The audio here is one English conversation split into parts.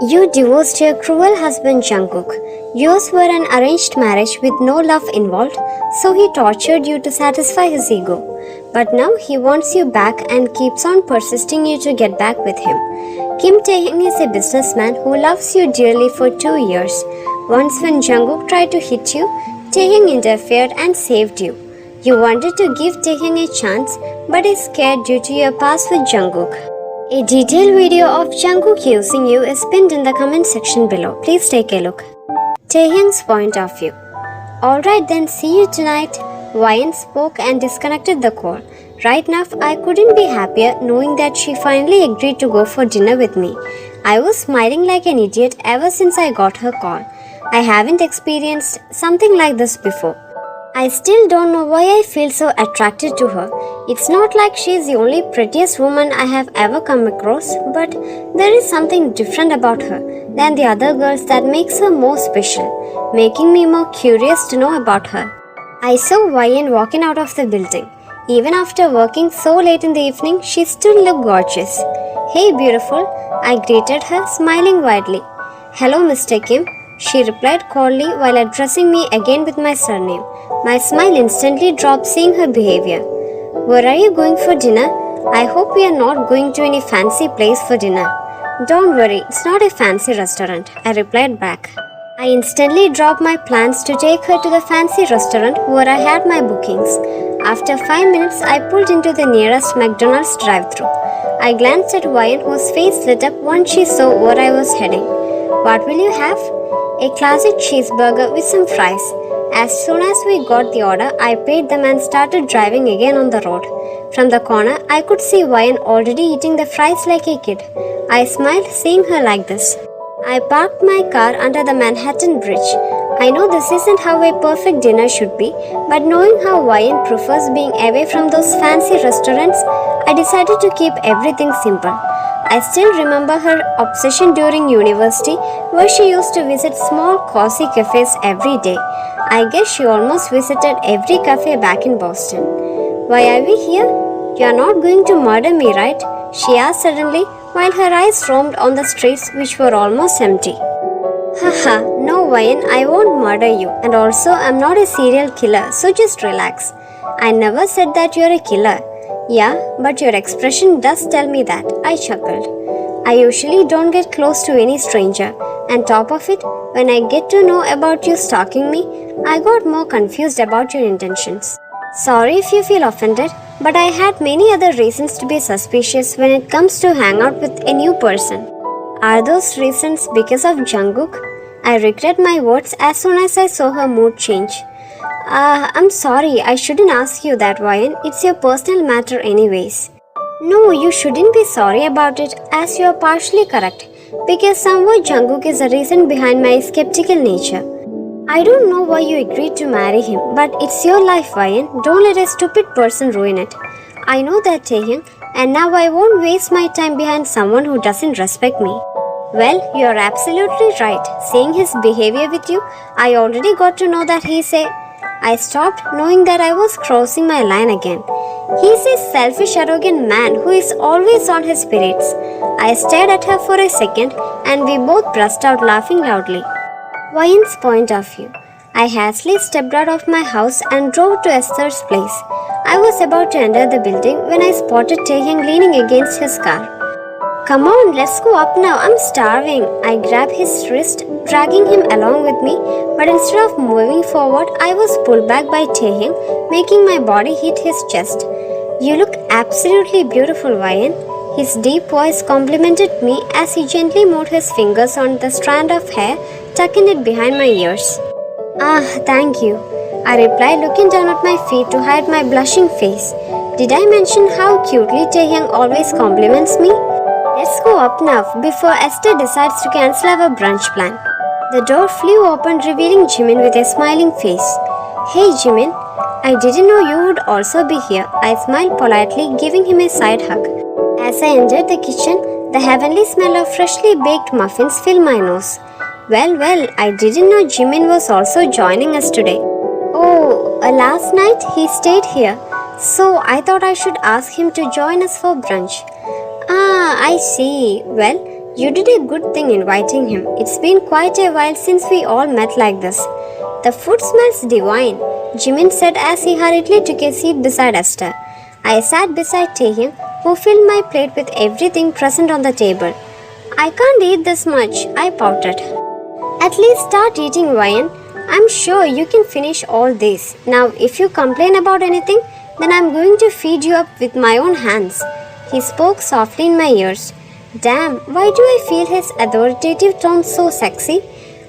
You divorced your cruel husband Jungkook. Yours were an arranged marriage with no love involved, so he tortured you to satisfy his ego. But now he wants you back and keeps on persisting you to get back with him. Kim Taehyung is a businessman who loves you dearly for 2 years. Once when Jungkook tried to hit you, Taehyung interfered and saved you. You wanted to give Taehyung a chance, but is scared due to your past with Jungkook. A detailed video of Jungkook using you is pinned in the comment section below. Please take a look. Taehyung's point of view. Alright then, see you tonight. Wyan spoke and disconnected the call. Right now, I couldn't be happier knowing that she finally agreed to go for dinner with me. I was smiling like an idiot ever since I got her call. I haven't experienced something like this before. I still don't know why I feel so attracted to her. It's not like she's the only prettiest woman I have ever come across, but there is something different about her than the other girls that makes her more special, making me more curious to know about her. I saw Wyan walking out of the building. Even after working so late in the evening, she still looked gorgeous. Hey beautiful, I greeted her, smiling widely. Hello Mr. Kim, she replied coldly while addressing me again with my surname. My smile instantly dropped seeing her behavior. Where are you going for dinner? I hope we are not going to any fancy place for dinner. Don't worry, it's not a fancy restaurant, I replied back. I instantly dropped my plans to take her to the fancy restaurant where I had my bookings. After 5 minutes, I pulled into the nearest McDonald's drive-thru. I glanced at Wyan, whose face lit up once she saw where I was heading. What will you have? A classic cheeseburger with some fries. As soon as we got the order, I paid them and started driving again on the road. From the corner, I could see Wyan already eating the fries like a kid. I smiled seeing her like this. I parked my car under the Manhattan Bridge. I know this isn't how a perfect dinner should be, but knowing how Wyan prefers being away from those fancy restaurants, I decided to keep everything simple. I still remember her obsession during university, where she used to visit small cozy cafes every day. I guess she almost visited every cafe back in Boston. Why are we here? You are not going to murder me, right? She asked suddenly, while her eyes roamed on the streets which were almost empty. Haha, no Wyan, I won't murder you, and also I'm not a serial killer, so just relax. I never said that you're a killer. Yeah, but your expression does tell me that, I chuckled. I usually don't get close to any stranger, and top of it, when I get to know about you stalking me, I got more confused about your intentions. Sorry if you feel offended, but I had many other reasons to be suspicious when it comes to hang out with a new person. Are those reasons because of Jungkook? I regret my words as soon as I saw her mood change. I'm sorry, I shouldn't ask you that, Wyan. It's your personal matter anyways. No, you shouldn't be sorry about it, as you are partially correct, because somewhat Jungkook is the reason behind my skeptical nature. I don't know why you agreed to marry him, but it's your life, Wyan. Don't let a stupid person ruin it. I know that, Taehyung, and now I won't waste my time behind someone who doesn't respect me. Well, you're absolutely right. Seeing his behavior with you, I already got to know that I stopped knowing that I was crossing my line again. He's a selfish, arrogant man who is always on his spirits. I stared at her for a second and we both burst out laughing loudly. Wyan's point of view. I hastily stepped out of my house and drove to Esther's place. I was about to enter the building when I spotted Taehyung leaning against his car. Come on, let's go up now, I'm starving. I grabbed his wrist, dragging him along with me, but instead of moving forward, I was pulled back by Taehyung, making my body hit his chest. You look absolutely beautiful, Wyan. His deep voice complimented me as he gently moved his fingers on the strand of hair, tucking it behind my ears. Ah, thank you, I replied, looking down at my feet to hide my blushing face. Did I mention how cutely Taehyung always compliments me? Let's go up now before Esther decides to cancel our brunch plan. The door flew open, revealing Jimin with a smiling face. Hey Jimin, I didn't know you would also be here. I smiled politely, giving him a side hug. As I entered the kitchen, the heavenly smell of freshly baked muffins filled my nose. Well, I didn't know Jimin was also joining us today. Oh, last night he stayed here, so I thought I should ask him to join us for brunch. Ah, I see. Well, you did a good thing inviting him. It's been quite a while since we all met like this. The food smells divine, Jimin said as he hurriedly took a seat beside Esther. I sat beside Taehyung, who filled my plate with everything present on the table. I can't eat this much, I pouted. At least start eating, Ryan. I'm sure you can finish all this. Now, if you complain about anything, then I'm going to feed you up with my own hands. He spoke softly in my ears. Damn, why do I feel his authoritative tone so sexy?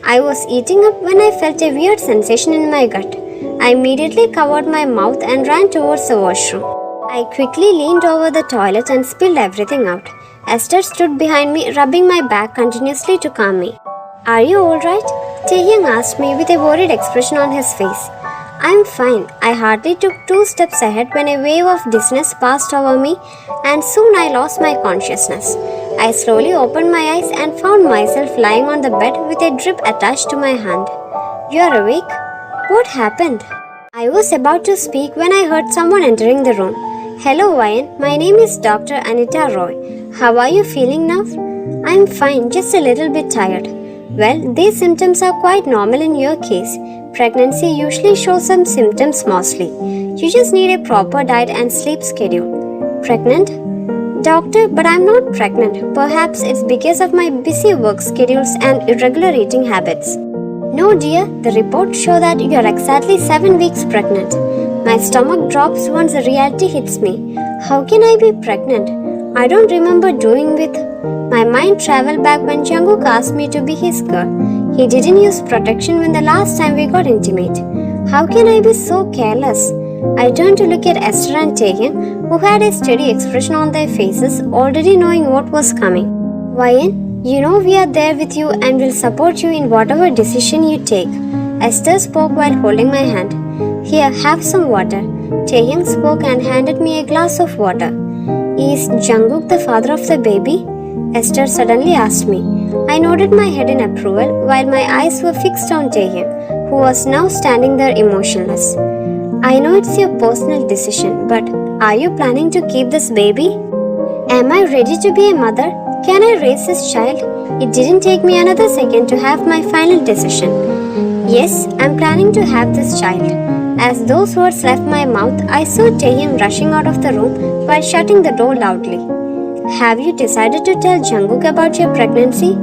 I was eating up when I felt a weird sensation in my gut. I immediately covered my mouth and ran towards the washroom. I quickly leaned over the toilet and spilled everything out. Esther stood behind me, rubbing my back continuously to calm me. Are you alright? Taehyung asked me with a worried expression on his face. I'm fine. I hardly took 2 steps ahead when a wave of dizziness passed over me and soon I lost my consciousness. I slowly opened my eyes and found myself lying on the bed with a drip attached to my hand. You are awake? What happened? I was about to speak when I heard someone entering the room. Hello, Ryan. My name is Dr. Anita Roy. How are you feeling now? I'm fine, just a little bit tired. Well, these symptoms are quite normal in your case. Pregnancy usually shows some symptoms mostly. You just need a proper diet and sleep schedule. Pregnant? Doctor, but I'm not pregnant. Perhaps it's because of my busy work schedules and irregular eating habits. No dear, the reports show that you're exactly 7 weeks pregnant. My stomach drops once the reality hits me. How can I be pregnant? I don't remember doing with. My mind traveled back when Jungkook asked me to be his girl. He didn't use protection when the last time we got intimate. How can I be so careless? I turned to look at Esther and Taehyung, who had a steady expression on their faces, already knowing what was coming. Ryan, you know we are there with you and will support you in whatever decision you take. Esther spoke while holding my hand. Here, have some water. Taehyung spoke and handed me a glass of water. Is Jungkook the father of the baby? Esther suddenly asked me. I nodded my head in approval while my eyes were fixed on Taehyung, who was now standing there emotionless. I know it's your personal decision, but are you planning to keep this baby? Am I ready to be a mother? Can I raise this child? It didn't take me another second to have my final decision. Yes, I'm planning to have this child. As those words left my mouth, I saw Taehyung rushing out of the room while shutting the door loudly. Have you decided to tell Jungkook about your pregnancy?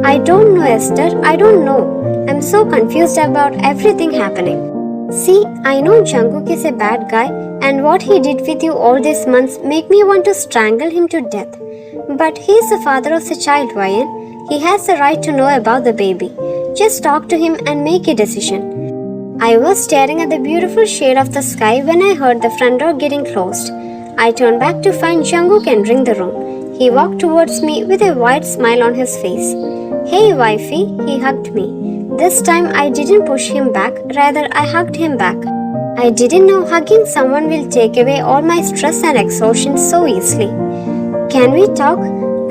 I don't know, Esther. I don't know. I'm so confused about everything happening. See, I know Jungkook is a bad guy and what he did with you all these months make me want to strangle him to death. But he is the father of the child, Ryan. He has the right to know about the baby. Just talk to him and make a decision. I was staring at the beautiful shade of the sky when I heard the front door getting closed. I turned back to find Jungkook entering the room. He walked towards me with a wide smile on his face. Hey wifey, he hugged me. This time I didn't push him back, rather I hugged him back. I didn't know hugging someone will take away all my stress and exhaustion so easily. Can we talk?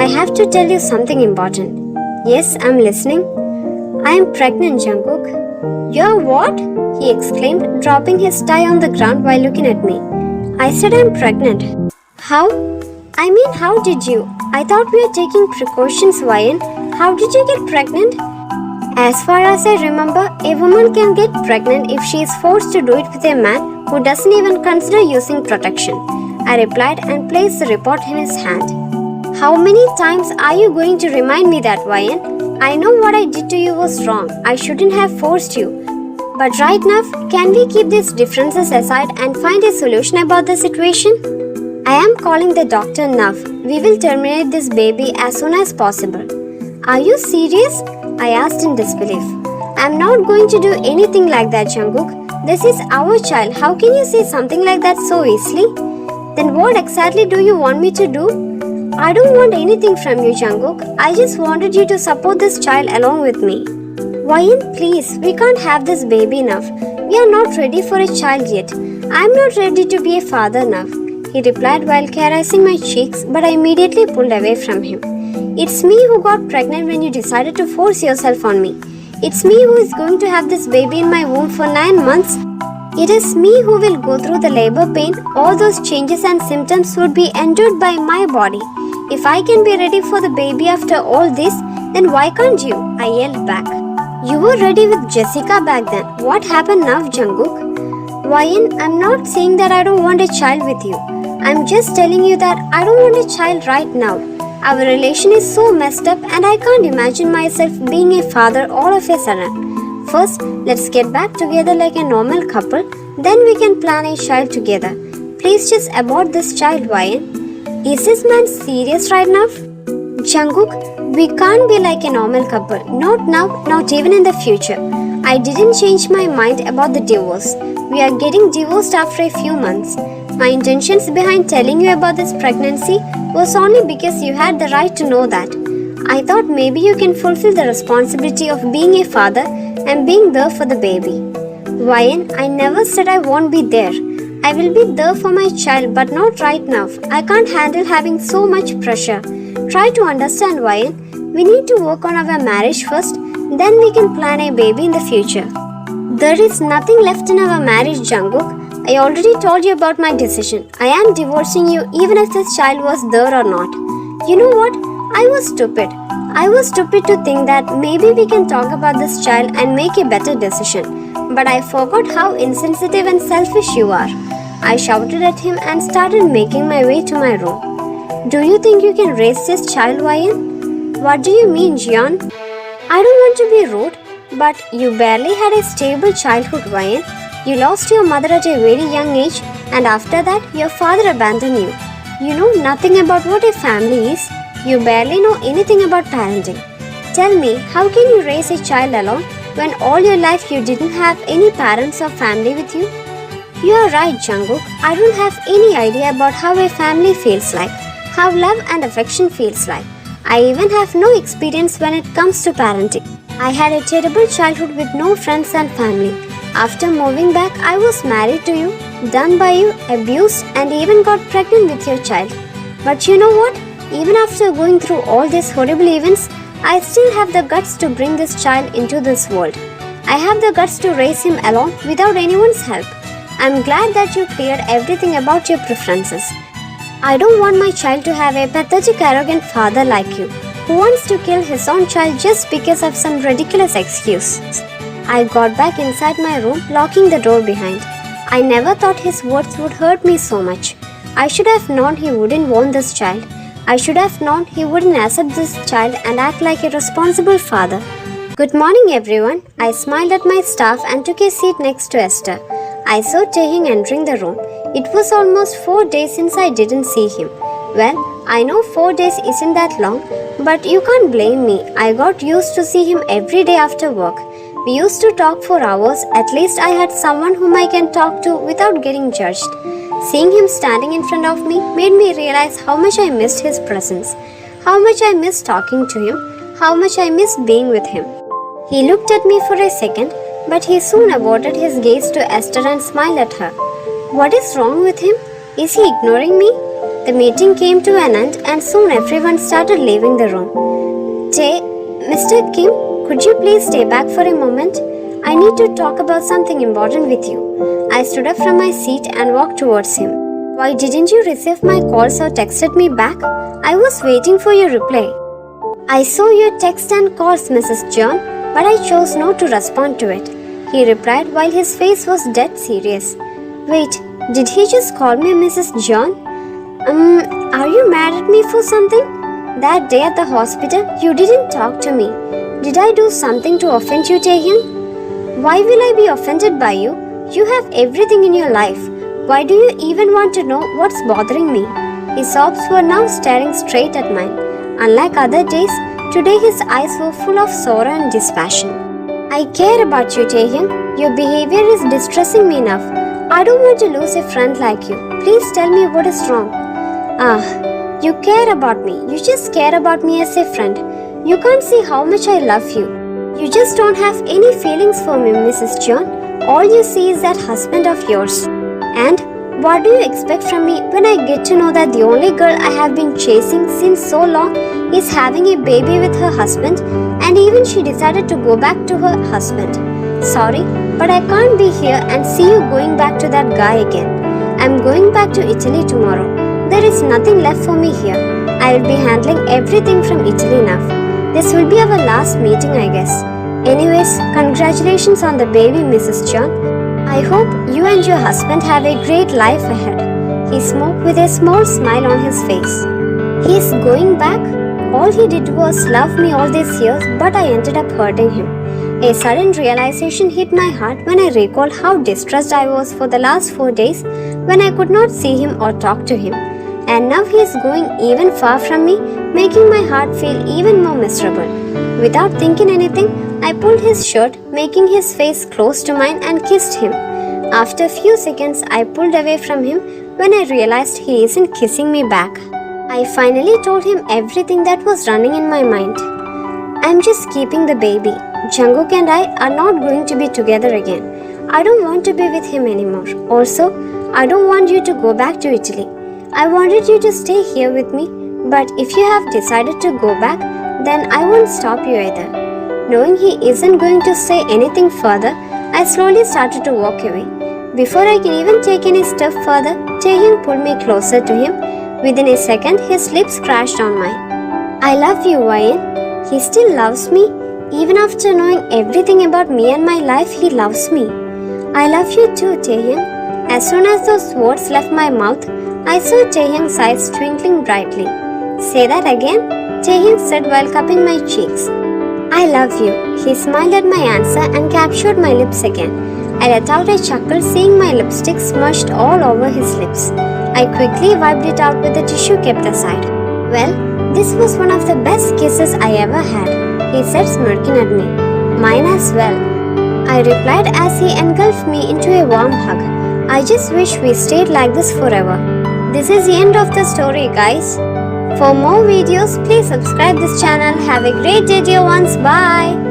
I have to tell you something important. Yes, I'm listening. I am pregnant, Jungkook. You're what? He exclaimed, dropping his tie on the ground while looking at me. I said I'm pregnant. How? I mean, how did you? I thought we were taking precautions, Ryan. How did you get pregnant? As far as I remember, a woman can get pregnant if she is forced to do it with a man who doesn't even consider using protection. I replied and placed the report in his hand. How many times are you going to remind me that, Ryan? I know what I did to you was wrong. I shouldn't have forced you. But right now, can we keep these differences aside and find a solution about the situation? I am calling the doctor now. We will terminate this baby as soon as possible. Are you serious? I asked in disbelief. I'm not going to do anything like that, Jungkook. This is our child. How can you say something like that so easily? Then what exactly do you want me to do? I don't want anything from you, Jungkook. I just wanted you to support this child along with me. Ryan, please, we can't have this baby now. We are not ready for a child yet. I'm not ready to be a father now. he replied while caressing my cheeks, but I immediately pulled away from him. It's me who got pregnant when you decided to force yourself on me. It's me who is going to have this baby in my womb for 9 months. It is me who will go through the labor pain. All those changes and symptoms would be endured by my body. If I can be ready for the baby after all this, then why can't you? I yelled back. You were ready with Jessica back then. What happened now, Jungkook? Ryan, I'm not saying that I don't want a child with you. I'm just telling you that I don't want a child right now. Our relation is so messed up and I can't imagine myself being a father all of a sudden. First, let's get back together like a normal couple, then we can plan a child together. Please just abort this child, Ryan. Is this man serious right now? Jungkook, we can't be like a normal couple. Not now, not even in the future. I didn't change my mind about the divorce. We are getting divorced after a few months. My intentions behind telling you about this pregnancy was only because you had the right to know that. I thought maybe you can fulfill the responsibility of being a father and being there for the baby. Ryan, I never said I won't be there. I will be there for my child, but not right now. I can't handle having so much pressure. Try to understand, Ryan. We need to work on our marriage first, then we can plan a baby in the future. There is nothing left in our marriage, Jungkook. I already told you about my decision. I am divorcing you even if this child was there or not. You know what? I was stupid. I was stupid to think that maybe we can talk about this child and make a better decision. But I forgot how insensitive and selfish you are. I shouted at him and started making my way to my room. Do you think you can raise this child, Ryan? What do you mean, Jian? I don't want to be rude, but you barely had a stable childhood, Ryan. You lost your mother at a very young age, and after that, your father abandoned you. You know nothing about what a family is. You barely know anything about parenting. Tell me, how can you raise a child alone when all your life you didn't have any parents or family with you? You are right, Jungkook. I don't have any idea about how a family feels like, how love and affection feels like. I even have no experience when it comes to parenting. I had a terrible childhood with no friends and family. After moving back, I was married to you, done by you, abused, and even got pregnant with your child. But you know what? Even after going through all these horrible events, I still have the guts to bring this child into this world. I have the guts to raise him alone without anyone's help. I'm glad that you cleared everything about your preferences. I don't want my child to have a pathetic, arrogant father like you, who wants to kill his own child just because of some ridiculous excuse. I got back inside my room, locking the door behind. I never thought his words would hurt me so much. I should have known he wouldn't want this child. I should have known he wouldn't accept this child and act like a responsible father. Good morning, everyone. I smiled at my staff and took a seat next to Esther. I saw Taehyung entering the room. It was almost 4 days since I didn't see him. Well, I know 4 days isn't that long, but you can't blame me. I got used to see him every day after work. We used to talk for hours. At least I had someone whom I can talk to without getting judged. Seeing him standing in front of me made me realize how much I missed his presence, how much I missed talking to him, how much I missed being with him. He looked at me for a second, but he soon averted his gaze to Esther and smiled at her. What is wrong with him? Is he ignoring me? The meeting came to an end and soon everyone started leaving the room. Mr. Kim, could you please stay back for a moment? I need to talk about something important with you. I stood up from my seat and walked towards him. Why didn't you receive my calls or texted me back? I was waiting for your reply. I saw your text and calls, Mrs. John, but I chose not to respond to it. He replied while his face was dead serious. Wait, did he just call me Mrs. John? Are you mad at me for something? That day at the hospital, you didn't talk to me. Did I do something to offend you, Taehyung? Why will I be offended by you? You have everything in your life. Why do you even want to know what's bothering me? His sobs were now staring straight at mine. Unlike other days, today his eyes were full of sorrow and dispassion. I care about you, Taehyung. Your behavior is distressing me enough. I don't want to lose a friend like you. Please tell me what is wrong. You care about me. You just care about me as a friend. You can't see how much I love you. You just don't have any feelings for me, Mrs. John. All you see is that husband of yours. And What do you expect from me when I get to know that the only girl I have been chasing since so long is having a baby with her husband, and even she decided to go back to her husband? Sorry, but I can't be here and see you going back to that guy again. I'm going back to Italy tomorrow. There is nothing left for me here. I will be handling everything from Italy now. This will be our last meeting, I guess. Anyways, congratulations on the baby, Mrs. John. I hope you and your husband have a great life ahead. He spoke with a small smile on his face. He's going back? All he did was love me all these years, but I ended up hurting him. A sudden realization hit my heart when I recalled how distressed I was for the last 4 days when I could not see him or talk to him. And now he is going even far from me, making my heart feel even more miserable. Without thinking anything, I pulled his shirt, making his face close to mine, and kissed him. After a few seconds, I pulled away from him when I realized he isn't kissing me back. I finally told him everything that was running in my mind. I'm just keeping the baby. Jungkook and I are not going to be together again. I don't want to be with him anymore. Also, I don't want you to go back to Italy. I wanted you to stay here with me, but if you have decided to go back, then I won't stop you either. Knowing he isn't going to say anything further, I slowly started to walk away. Before I can even take any step further, Taehyung pulled me closer to him. Within a second, his lips crashed on mine. I love you, Ryan. He still loves me. Even after knowing everything about me and my life, he loves me. I love you too, Taehyung. As soon as those words left my mouth, I saw Taehyung's eyes twinkling brightly. Say that again, Taehyung said while cupping my cheeks. I love you. He smiled at my answer and captured my lips again. I let out a chuckle seeing my lipstick smudged all over his lips. I quickly wiped it out with the tissue kept aside. Well, this was one of the best kisses I ever had, he said, smirking at me. Mine as well, I replied as he engulfed me into a warm hug. I just wish we stayed like this forever. This is the end of the story, guys. For more videos, please subscribe this channel. Have a great day, dear ones. Bye.